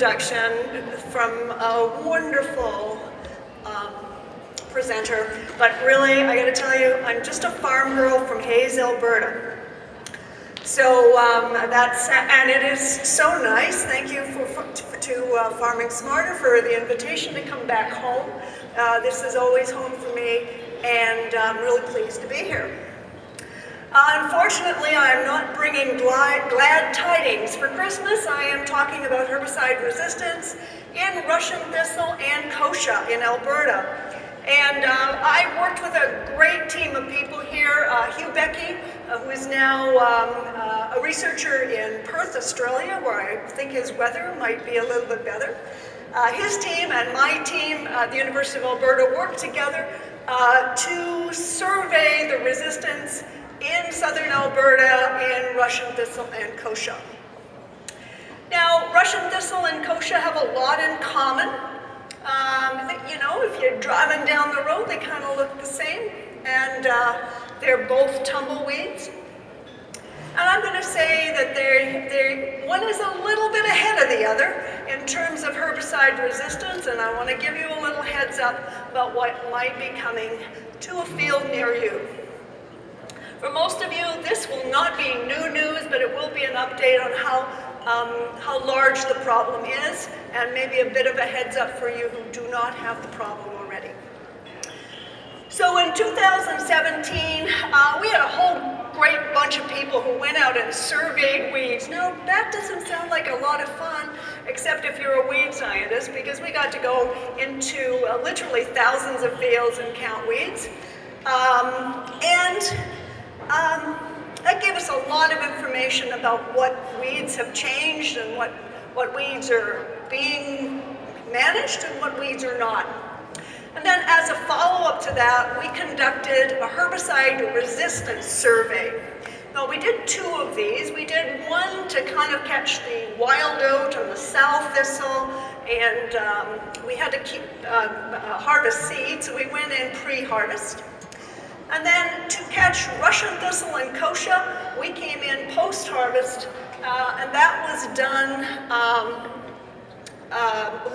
introduction from a wonderful presenter, but really, I gotta tell you, I'm just a farm girl from Hayes, Alberta. So and it is so nice. Thank you to Farming Smarter for the invitation to come back home. This is always home for me, and I'm really pleased to be here. Unfortunately, I am not bringing glad tidings for Christmas. I am talking about herbicide resistance in Russian thistle and kochia in Alberta. And I worked with a great team of people here. Hugh Becky, who is now a researcher in Perth, Australia, where I think his weather might be a little bit better. His team and my team at the University of Alberta worked together to survey the resistance in southern Alberta in Russian thistle and kochia. Now, Russian thistle and kochia have a lot in common. You know, if you're driving down the road, they kind of look the same, and they're both tumbleweeds. And I'm going to say that one is a little bit ahead of the other in terms of herbicide resistance, and I want to give you a little heads up about what might be coming to a field near you. For most of you, this will not be new news, but it will be an update on how large the problem is, and maybe a bit of a heads up for you who do not have the problem already. So in 2017, we had a whole great bunch of people who went out and surveyed weeds. Now, that doesn't sound like a lot of fun, except if you're a weed scientist, because we got to go into literally thousands of fields and count weeds. That gave us a lot of information about what weeds have changed and what weeds are being managed and what weeds are not. And then as a follow-up to that, we conducted a herbicide resistance survey. Now, we did two of these. We did one to kind of catch the wild oat and the sow thistle, and we had to harvest seed, so we went in pre-harvest. And then to catch Russian thistle and kochia, we came in post-harvest, and that was done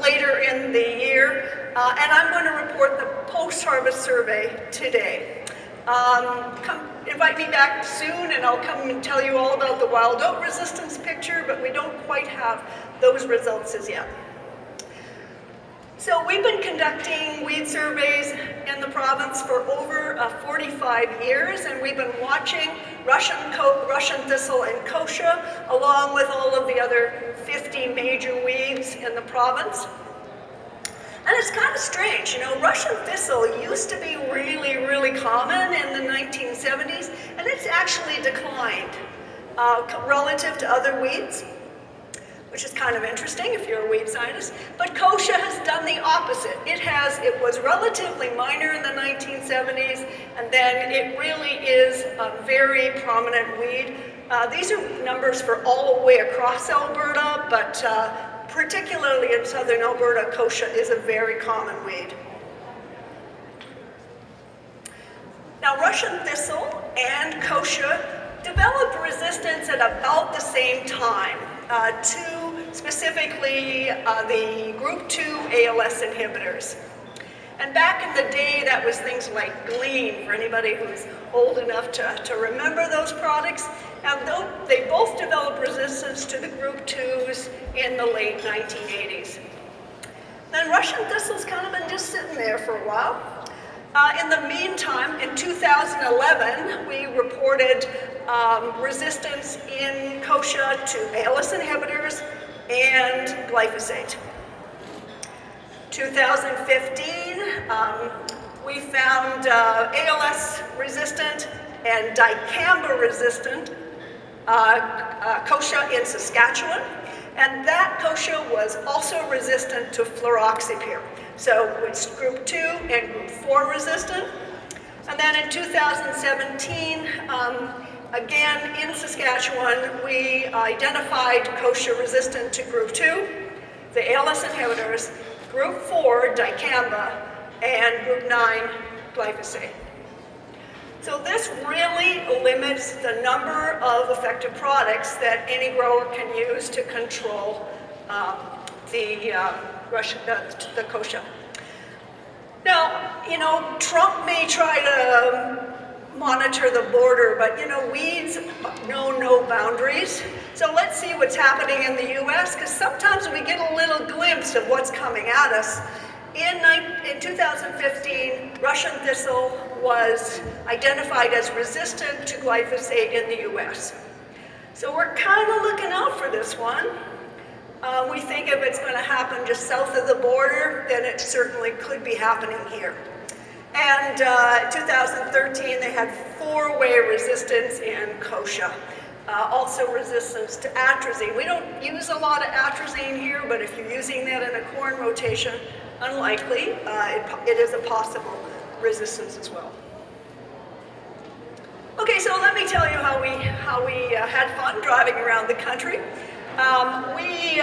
later in the year. And I'm going to report the post-harvest survey today. Come invite me back soon, and I'll come and tell you all about the wild oat resistance picture, but we don't quite have those results as yet. So we've been conducting weed surveys in the province for over 45 years, and we've been watching Russian thistle and kochia, along with all of the other 50 major weeds in the province. And it's kind of strange, you know, Russian thistle used to be really, really common in the 1970s, and it's actually declined relative to other weeds, which is kind of interesting if you're a weed scientist. But kochia has done the opposite. It was relatively minor in the 1970s, and then it really is a very prominent weed. These are numbers for all the way across Alberta, but particularly in southern Alberta, kochia is a very common weed. Now, Russian thistle and kochia developed resistance at about the same time to specifically the group 2 ALS inhibitors. And back in the day, that was things like Glean, for anybody who's old enough to remember those products. And they both developed resistance to the group 2s in the late 1980s. Then Russian thistle's kind of been just sitting there for a while. In the meantime, in 2011, we reported resistance in kochia to ALS inhibitors and glyphosate. 2015, we found ALS resistant and dicamba resistant kochia in Saskatchewan, and that kochia was also resistant to fluroxypyr. So it's group 2 and group 4 resistant. And then in 2017, again in Saskatchewan, we identified kochia resistant to group 2, the ALS inhibitors, group 4 dicamba, and group 9 glyphosate. So this really limits the number of effective products that any grower can use to control the the kochia. Now, you know, Trump may try to monitor the border, but you know, weeds know no boundaries. So let's see what's happening in the US, because sometimes we get a little glimpse of what's coming at us. In 2015, Russian thistle was identified as resistant to glyphosate in the US. So we're kind of looking out for this one. We think if it's going to happen just south of the border, then it certainly could be happening here. And in 2013, they had 4-way resistance in kochia. Also resistance to atrazine. We don't use a lot of atrazine here, but if you're using that in a corn rotation, unlikely. It is a possible resistance as well. Okay, so let me tell you how we had fun driving around the country. We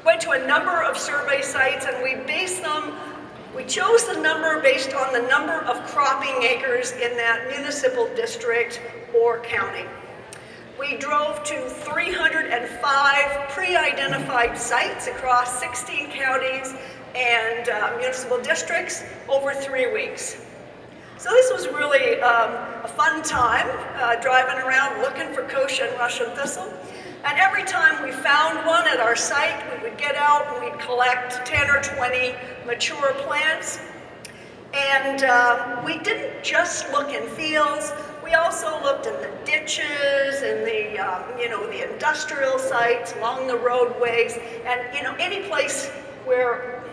went to a number of survey sites, and we chose the number based on the number of cropping acres in that municipal district or county. We drove to 305 pre-identified sites across 16 counties and municipal districts over 3 weeks. So this was really a fun time driving around looking for kochia and Russian thistle. And every time we found one at our site, we would get out and we'd collect 10 or 20 mature plants. And we didn't just look in fields. We also looked in the ditches and the industrial sites, along the roadways, and any place where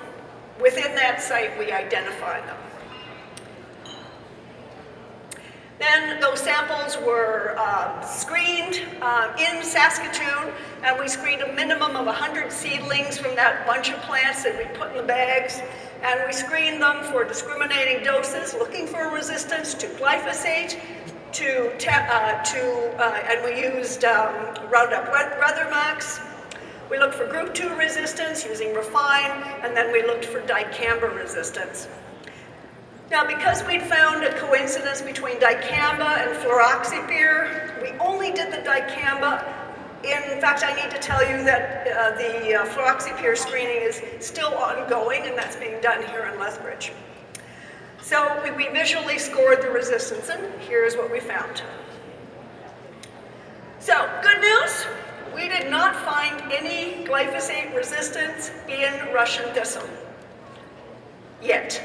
within that site we identified them. Then those samples were screened in Saskatoon, and we screened a minimum of 100 seedlings from that bunch of plants that we put in the bags, and we screened them for discriminating doses, looking for resistance to glyphosate, and we used Roundup Weathermax. We looked for group 2 resistance using Refine, and then we looked for dicamba resistance. Now, because we'd found a coincidence between dicamba and fluroxypyr, we only did the dicamba. In fact, I need to tell you that the fluroxypyr screening is still ongoing, and that's being done here in Lethbridge. So we visually scored the resistance, and here's what we found. So, good news, we did not find any glyphosate resistance in Russian thistle, yet.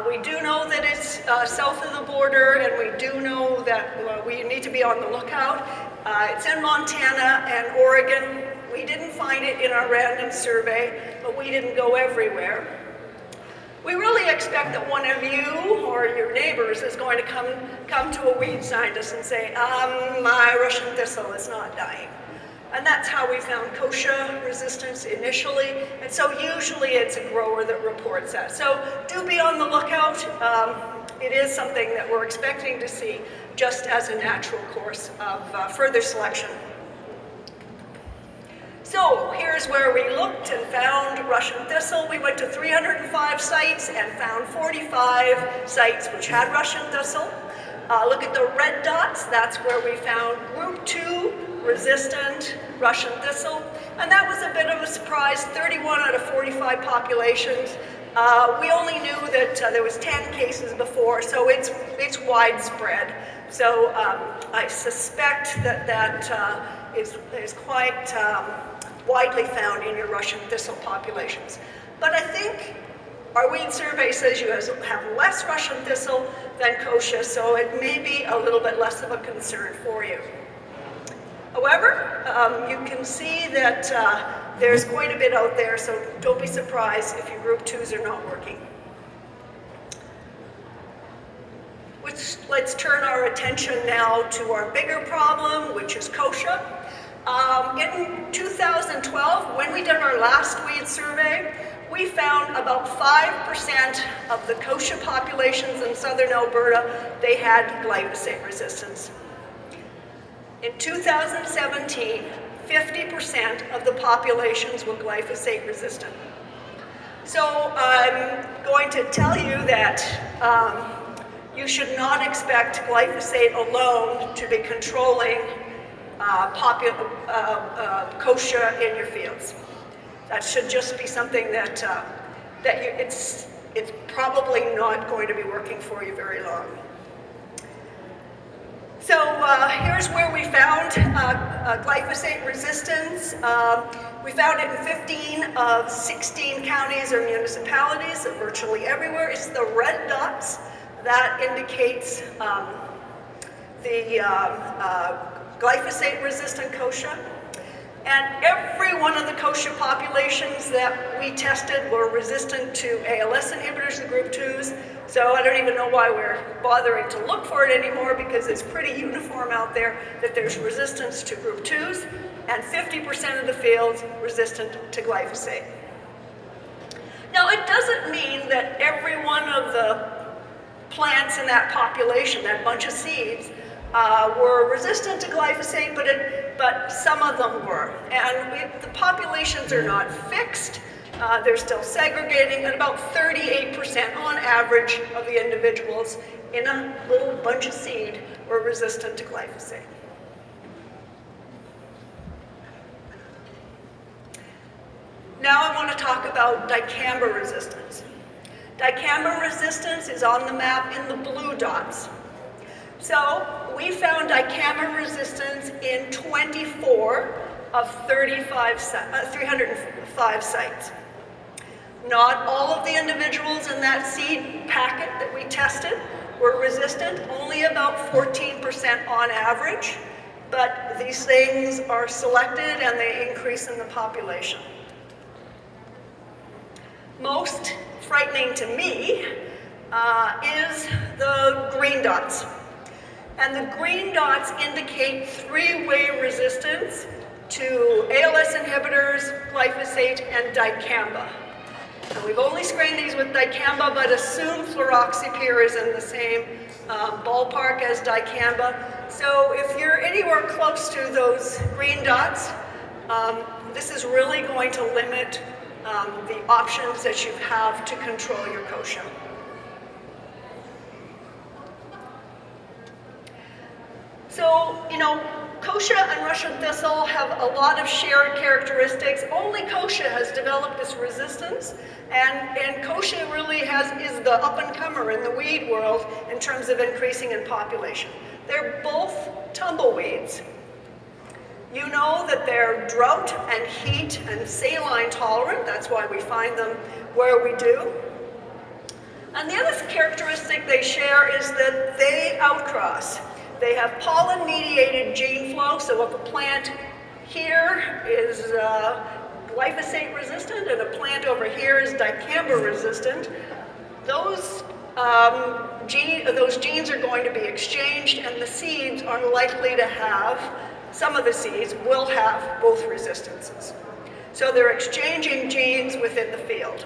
We do know that it's south of the border, and we do know that we need to be on the lookout. It's in Montana and Oregon. We didn't find it in our random survey, but we didn't go everywhere. We really expect that one of you or your neighbors is going to come to a weed scientist and say, my Russian thistle is not dying. And that's how we found kochia resistance initially. And so usually it's a grower that reports that. So do be on the lookout. It is something that we're expecting to see just as a natural course of further selection. So here's where we looked and found Russian thistle. We went to 305 sites and found 45 sites which had Russian thistle. Look at the red dots. That's where we found group 2 resistant Russian thistle. And that was a bit of a surprise, 31 out of 45 populations. We only knew that there was 10 cases before, so it's widespread. So I suspect that is quite widely found in your Russian thistle populations. But I think our weed survey says you have less Russian thistle than kochia, so it may be a little bit less of a concern for you. However, you can see that there's quite a bit out there, so don't be surprised if your group 2s are not working. Let's turn our attention now to our bigger problem, which is kochia. In 2012, when we did our last weed survey, we found about 5% of the kochia populations in southern Alberta, they had glyphosate resistance. In 2017, 50% of the populations were glyphosate resistant. So I'm going to tell you that you should not expect glyphosate alone to be controlling kochia in your fields. That should just be something that, it's probably not going to be working for you very long. So here's where we found glyphosate resistance. We found it in 15 of 16 counties or municipalities, so virtually everywhere. It's the red dots that indicates the glyphosate-resistant kochia. And every one of the kochia populations that we tested were resistant to ALS inhibitors, the group 2s. So I don't even know why we're bothering to look for it anymore, because it's pretty uniform out there that there's resistance to group 2s and 50% of the fields resistant to glyphosate. Now, it doesn't mean that every one of the plants in that population, that bunch of seeds, were resistant to glyphosate, but some of them were. And the populations are not fixed. They're still segregating, and about 38% on average of the individuals in a little bunch of seed were resistant to glyphosate. Now I want to talk about dicamba resistance. Dicamba resistance is on the map in the blue dots. So we found dicamba resistance in 24 of 305 sites. Not all of the individuals in that seed packet that we tested were resistant, only about 14% on average, but these things are selected and they increase in the population. Most frightening to me is the green dots. And the green dots indicate three-way resistance to ALS inhibitors, glyphosate, and dicamba. And we've only screened these with dicamba, but assume fluroxypyr is in the same ballpark as dicamba. So if you're anywhere close to those green dots, this is really going to limit the options that you have to control your kochia. So, kochia and Russian thistle have a lot of shared characteristics. Only kochia has developed this resistance, and kochia really is the up-and-comer in the weed world in terms of increasing in population. They're both tumbleweeds. You know that they're drought and heat and saline tolerant. That's why we find them where we do. And the other characteristic they share is that they outcross. They have pollen-mediated gene flow, so if a plant here is glyphosate resistant and a plant over here is dicamba resistant, those genes are going to be exchanged, and the seeds are likely to have, some of the seeds will have both resistances. So they're exchanging genes within the field.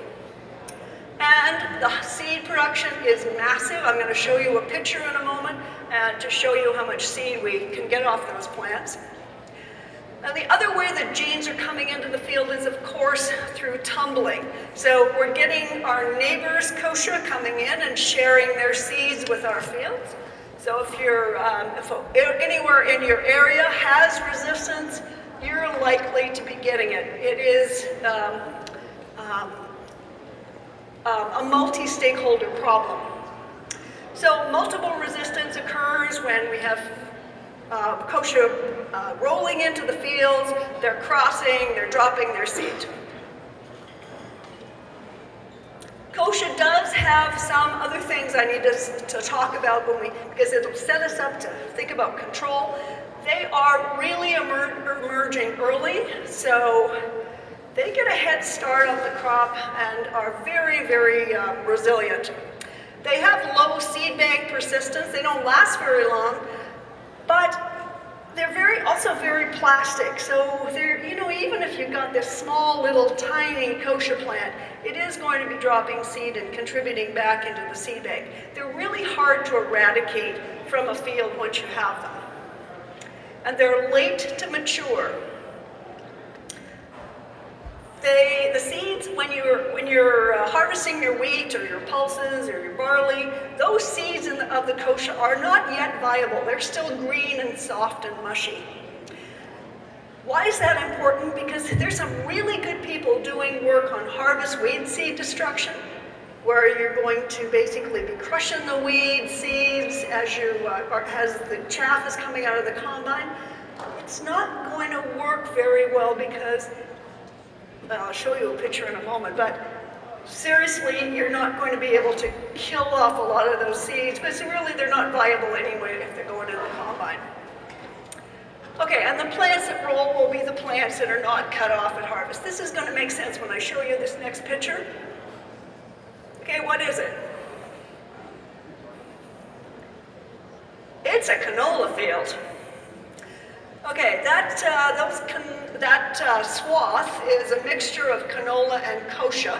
And the seed production is massive. I'm going to show you a picture in a moment to show you how much seed we can get off those plants. Now, the other way that genes are coming into the field is, of course, through tumbling. So we're getting our neighbors' kochia coming in and sharing their seeds with our fields. So if anywhere in your area has resistance, you're likely to be getting it. It is a multi-stakeholder problem. So multiple resistance occurs when we have kochia rolling into the fields, they're crossing, they're dropping their seed. Kochia does have some other things I need to talk about because it'll set us up to think about control. They are really emerging early, so they get a head start on the crop and are very, very resilient. They have low seed bank persistence. They don't last very long, but they're also very plastic. So even if you've got this small little tiny kochia plant, it is going to be dropping seed and contributing back into the seed bank. They're really hard to eradicate from a field once you have them. And they're late to mature. The seeds, when you're harvesting your wheat or your pulses or your barley, those seeds of the kochia are not yet viable. They're still green and soft and mushy. Why is that important? Because there's some really good people doing work on harvest weed seed destruction, where you're going to basically be crushing the weed seeds as the chaff is coming out of the combine. It's not going to work very well because, I'll show you a picture in a moment, but seriously, you're not going to be able to kill off a lot of those seeds, but really they're not viable anyway if they're going in the combine. Okay, and the plants that roll will be the plants that are not cut off at harvest. This is going to make sense when I show you this next picture. Okay, what is it? It's a canola field. Okay, that swath is a mixture of canola and kochia.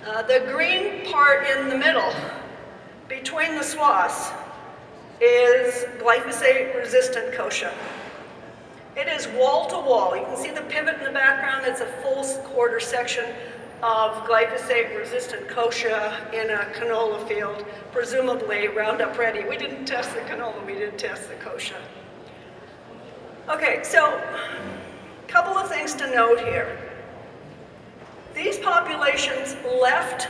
The green part in the middle, between the swaths, is glyphosate-resistant kochia. It is wall-to-wall. You can see the pivot in the background. It's a full quarter section of glyphosate-resistant kochia in a canola field, presumably Roundup Ready. We didn't test the canola, we did test the kochia. Okay, so a couple of things to note here. These populations left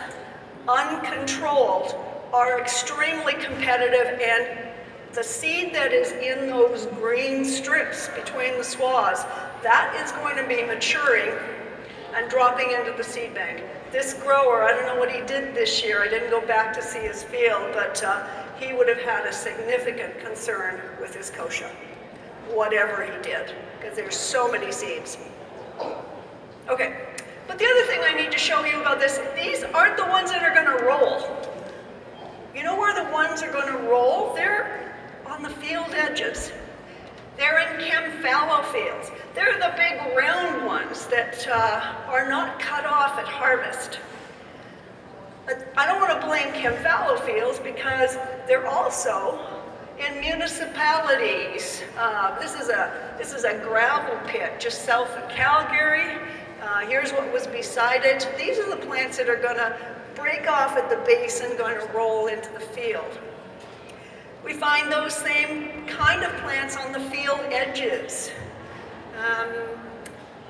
uncontrolled are extremely competitive, and the seed that is in those green strips between the swaths, that is going to be maturing and dropping into the seed bank. This grower, I don't know what he did this year, I didn't go back to see his field, but he would have had a significant concern with his kochia, whatever he did, because there's so many seeds. Okay, but the other thing I need to show you about this, these aren't the ones that are going to roll. You know where the ones are going to roll? They're on the field edges. They're in chem fallow fields. They're the big round ones that are not cut off at harvest. But I don't want to blame chem fallow fields because they're also in municipalities. This is a gravel pit just south of Calgary. Here's what was beside it. These are the plants that are going to break off at the base and going to roll into the field. We find those same kind of plants on the field edges.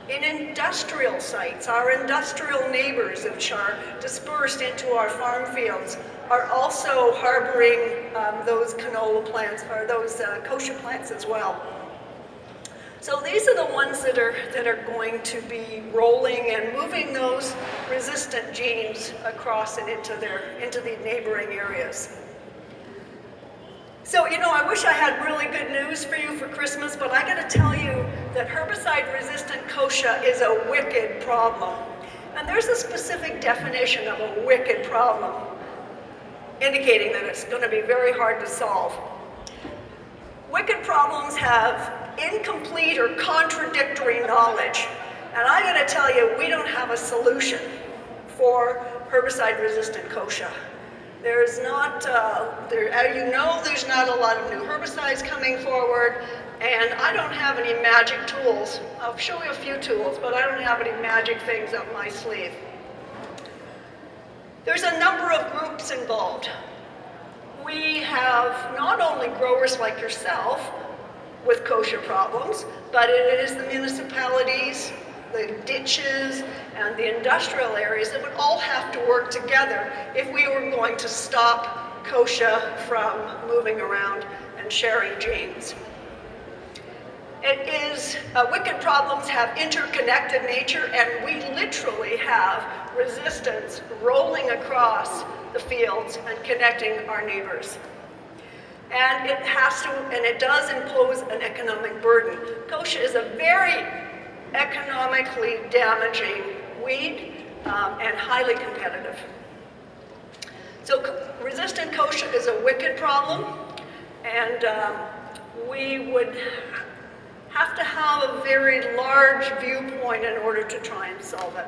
In industrial sites, our industrial neighbors, which are dispersed into our farm fields, are also harboring those canola plants, or those kochia plants as well. So these are the ones that are going to be rolling and moving those resistant genes across and into the neighboring areas. So, you know, I wish I had really good news for you for Christmas, but I got to tell you that herbicide-resistant kochia is a wicked problem. And there's a specific definition of a wicked problem, indicating that it's going to be very hard to solve. Wicked problems have incomplete or contradictory knowledge. And I got to tell you, we don't have a solution for herbicide-resistant kochia. There's not, there's not a lot of new herbicides coming forward, and I don't have any magic tools. I'll show you a few tools, but I don't have any magic things up my sleeve. There's a number of groups involved. We have not only growers like yourself with kochia problems, but it is the municipalities, the ditches, and the industrial areas that would all have to work together if we were going to stop kochia from moving around and sharing genes. Wicked problems have interconnected nature, and we literally have resistance rolling across the fields and connecting our neighbors. And it does impose an economic burden. Kochia is a very economically damaging weed and highly competitive. So resistant kochia is a wicked problem, and we would have to have a very large viewpoint in order to try and solve it.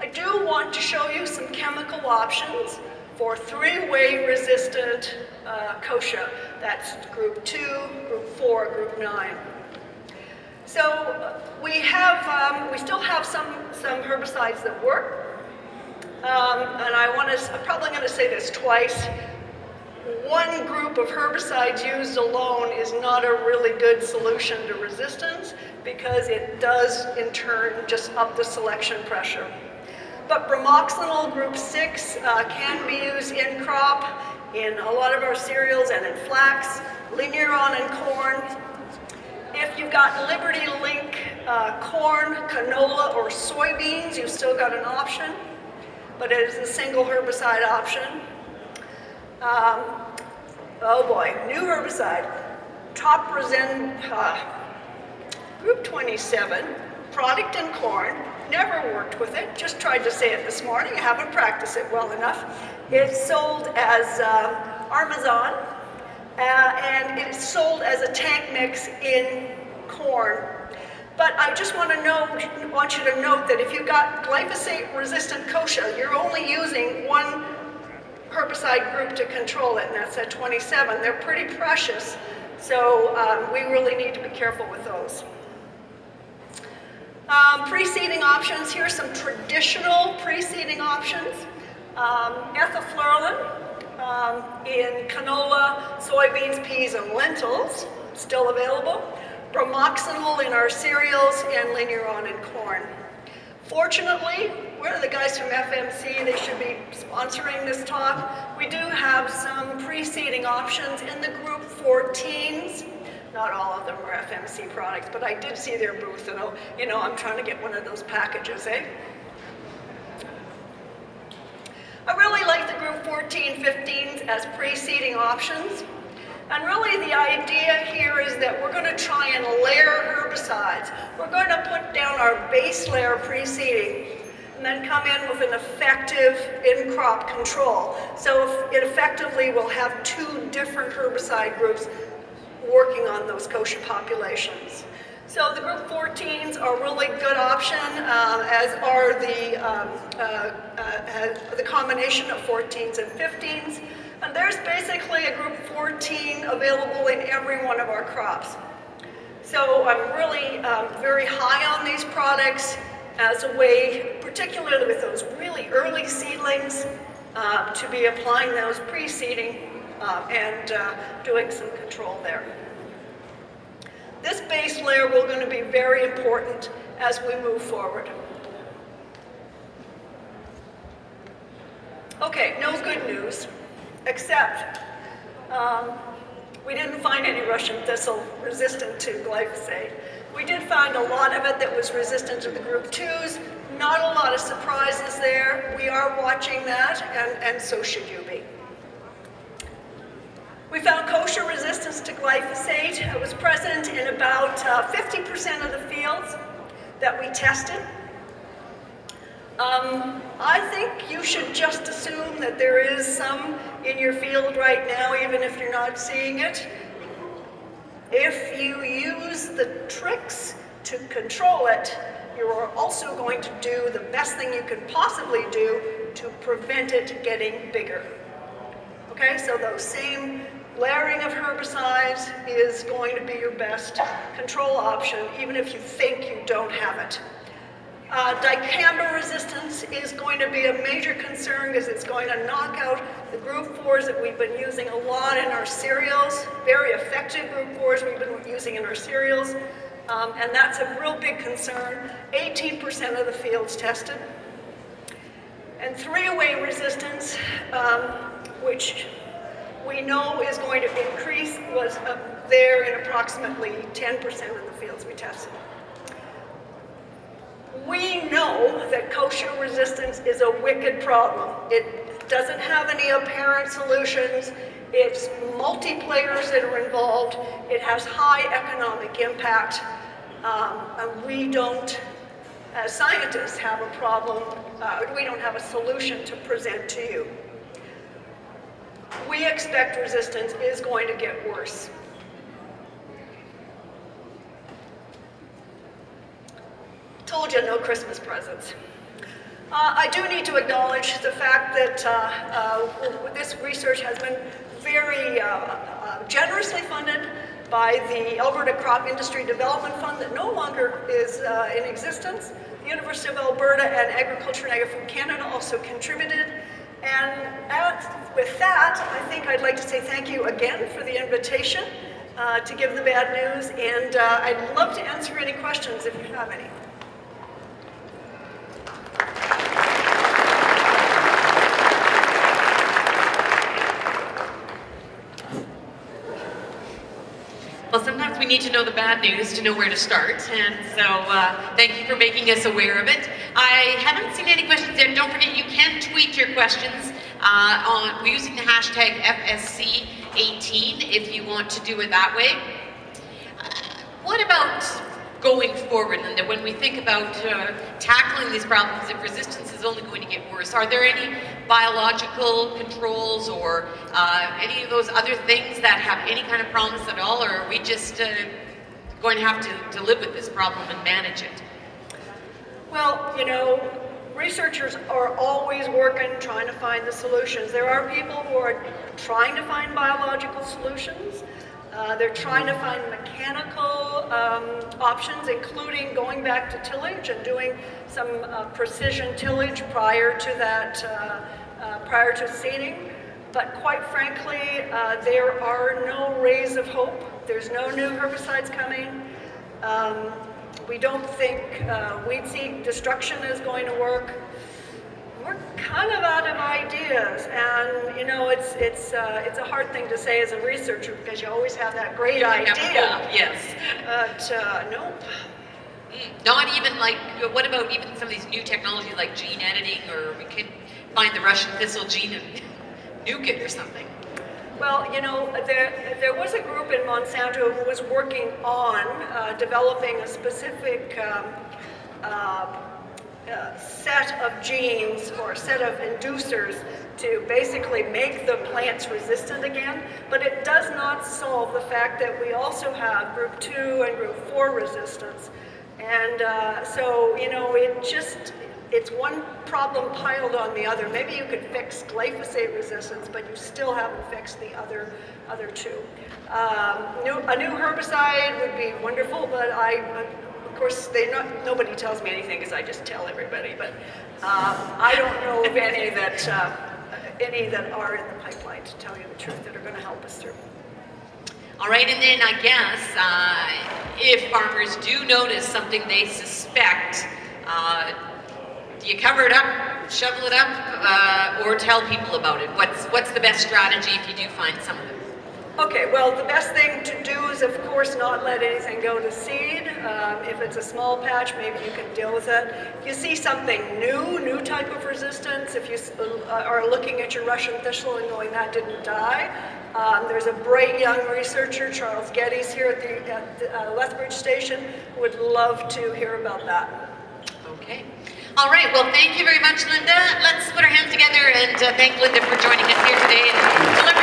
I do want to show you some chemical options for three-way resistant kochia. That's group 2, group 4, group 9. So we still have some herbicides that work. And I'm probably going to say this twice. one group of herbicides used alone is not a really good solution to resistance because it does, in turn, just up the selection pressure. But bromoxynil group 6 can be used in crop, in a lot of our cereals and in flax, linearon in corn. If you've got Liberty Link corn, canola, or soybeans, you've still got an option, but it is a single herbicide option. Oh boy, new herbicide, Toprazen group 27, product in corn. Never worked with it, just tried to say it this morning. I haven't practiced it well enough. It's sold as Armazon, and it's sold as a tank mix in corn. But I just want you to note that if you've got glyphosate-resistant kochia, you're only using one herbicide group to control it, and that's at 27. They're pretty precious, so we really need to be careful with those. Pre-seeding options. Here are some traditional pre-seeding options. Ethafluralin in canola, soybeans, peas, and lentils, still available. Bromoxynil in our cereals, and linearon in corn. Fortunately, we're the guys from FMC. They should be sponsoring this talk. We do have some pre-seeding options in the group 14s. Not all of them are FMC products, but I did see their booth, and I'm trying to get one of those packages, eh? I really like the group 14, 15s as pre-seeding options. And really the idea here is that we're going to try and layer herbicides. We're going to put down our base layer pre-seeding and then come in with an effective in-crop control. So it effectively will have two different herbicide groups working on those kochia populations. So the group 14s are a really good option, as are the combination of 14s and 15s. And there's basically a group 14 available in every one of our crops. So I'm really very high on these products as a way, particularly with those really early seedlings, to be applying those pre-seeding and doing some control there. This base layer will going to be very important as we move forward. Okay, no good news, except we didn't find any Russian thistle resistant to glyphosate. We did find a lot of it that was resistant to the group 2s. Not a lot of surprises there. We are watching that, and so should you be. We found kochia resistance to glyphosate. It was present in about 50% of the fields that we tested. I think you should just assume that there is some in your field right now, even if you're not seeing it. If you use the tricks to control it, you're also going to do the best thing you could possibly do to prevent it getting bigger. Okay, so those same layering of herbicides is going to be your best control option, even if you think you don't have it. Dicamba resistance is going to be a major concern because it's going to knock out the group 4s that we've been using a lot in our cereals, very effective group 4s we've been using in our cereals, and that's a real big concern. 18% of the fields tested. And three-away resistance, which we know is going to increase, was there in approximately 10% of the fields we tested. We know that kochia resistance is a wicked problem. It doesn't have any apparent solutions. It's multi-players that are involved. It has high economic impact. And we don't, as scientists, have a problem. We don't have a solution to present to you. We expect resistance is going to get worse. Told you, no Christmas presents. I do need to acknowledge the fact that this research has been very generously funded by the Alberta Crop Industry Development Fund that no longer is in existence. The University of Alberta and Agriculture and Agri-Food Canada also contributed. And with with that, I think I'd like to say thank you again for the invitation to give the bad news, and I'd love to answer any questions if you have any. Well, sometimes we need to know the bad news to know where to start, and so thank you for making us aware of it. I haven't seen any questions yet. Don't forget, you can tweet your questions using the hashtag FSC18 if you want to do it that way. What about going forward, Linda, when we think about tackling these problems, if resistance is only going to get worse, are there any biological controls or any of those other things that have any kind of promise at all, or are we just going to have to live with this problem and manage it? Well, you know, researchers are always working, trying to find the solutions. There are people who are trying to find biological solutions. They're trying to find mechanical options, including going back to tillage and doing some precision tillage prior to that, prior to seeding. But quite frankly, there are no rays of hope. There's no new herbicides coming. We don't think weed seed destruction is going to work. We're kind of out of ideas, and you know, it's a hard thing to say as a researcher because you always have that great idea. Yes. But nope. Not even like, what about even some of these new technologies like gene editing, or we could find the Russian thistle gene and nuke it or something? Well, you know, there was a group in Monsanto who was working on developing a specific set of genes or a set of inducers to basically make the plants resistant again, but it does not solve the fact that we also have group 2 and group 4 resistance. And so, you know, it's one problem piled on the other. Maybe you could fix glyphosate resistance, but you still haven't fixed the other two. A new herbicide would be wonderful, but of course, nobody tells me anything because I just tell everybody. But I don't know of any that are in the pipeline, to tell you the truth, that are going to help us through. All right, and then I guess if farmers do notice something they suspect, do you cover it up, shovel it up, or tell people about it? What's the best strategy if you do find some of them? Okay, well, the best thing to do is, of course, not let anything go to seed. If it's a small patch, maybe you can deal with it. If you see something new type of resistance, if you are looking at your Russian thistle and going, that didn't die, there's a bright young researcher, Charles Geddes, here at the Lethbridge Station, who would love to hear about that. Okay. All right, well, thank you very much, Linda. Let's put our hands together and thank Linda for joining us here today. And